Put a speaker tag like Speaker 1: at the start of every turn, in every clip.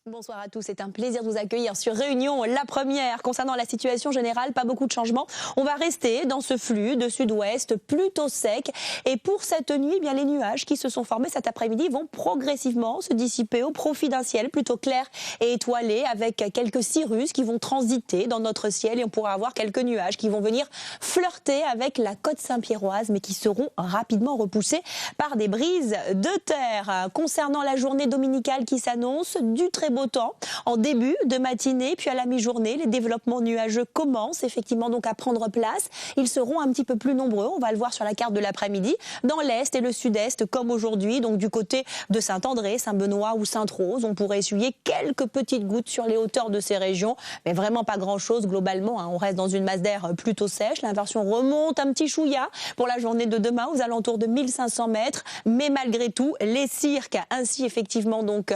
Speaker 1: Bonsoir à tous, c'est un plaisir de vous accueillir sur Réunion, la première. Concernant la situation générale, pas beaucoup de changements. On va rester dans ce flux de sud-ouest plutôt sec. Et pour cette nuit, eh bien, les nuages qui se sont formés cet après-midi vont progressivement se dissiper au profit d'un ciel plutôt clair et étoilé avec quelques cirrus qui vont transiter dans notre ciel et on pourra avoir quelques nuages qui vont venir flirter avec la côte Saint-Pierroise mais qui seront rapidement repoussés par des brises de terre. Concernant la journée dominicale qui s'annonce, du très beau temps en début de matinée, puis à la mi-journée, les développements nuageux commencent effectivement donc à prendre place. Ils seront un petit peu plus nombreux, on va le voir sur la carte de l'après-midi, dans l'est et le sud-est comme aujourd'hui, donc du côté de Saint-André, Saint-Benoît ou Sainte-Rose. On pourrait essuyer quelques petites gouttes sur les hauteurs de ces régions, mais vraiment pas grand-chose globalement. On reste dans une masse d'air plutôt sèche. L'inversion remonte un petit chouïa pour la journée de demain aux alentours de 1500 mètres, mais malgré tout, les cirques, ainsi effectivement donc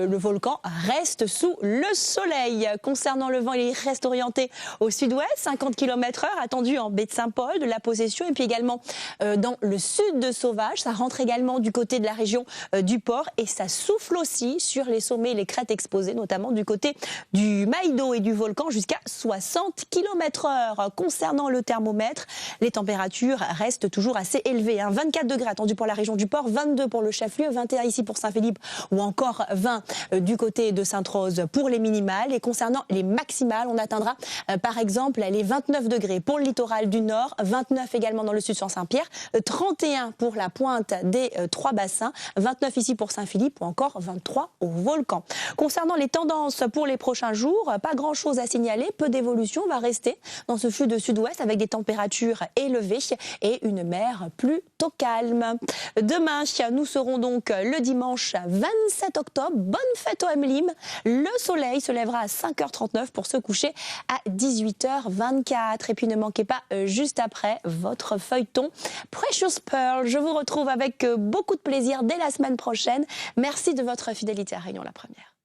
Speaker 1: le volcan reste sous le soleil. Concernant le vent, il reste orienté au sud-ouest, 50 km/h attendu en baie de Saint-Paul, de la Possession, et puis également dans le sud de Sauvage. Ça rentre également du côté de la région du port et ça souffle aussi sur les sommets et les crêtes exposées, notamment du côté du Maïdo et du volcan jusqu'à 60 km/h. Concernant le thermomètre, les températures restent toujours assez élevées. 24 degrés attendus pour la région du port, 22 pour le chef-lieu, 21 ici pour Saint-Philippe ou encore 20 du côté de Sainte-Rose pour les minimales. Et concernant les maximales, on atteindra par exemple les 29 degrés pour le littoral du nord, 29 également dans le sud sur Saint-Pierre, 31 pour la pointe des trois bassins, 29 ici pour Saint-Philippe ou encore 23 au volcan. Concernant les tendances pour les prochains jours, pas grand-chose à signaler, peu d'évolution, on va rester dans ce flux de sud-ouest avec des températures élevées et une mer plutôt calme. Demain, nous serons donc le dimanche 27 octobre. Bonne fête au Mlim. Le soleil se lèvera à 5h39 pour se coucher à 18h24. Et puis ne manquez pas juste après votre feuilleton Precious Pearl. Je vous retrouve avec beaucoup de plaisir dès la semaine prochaine. Merci de votre fidélité à Réunion la première.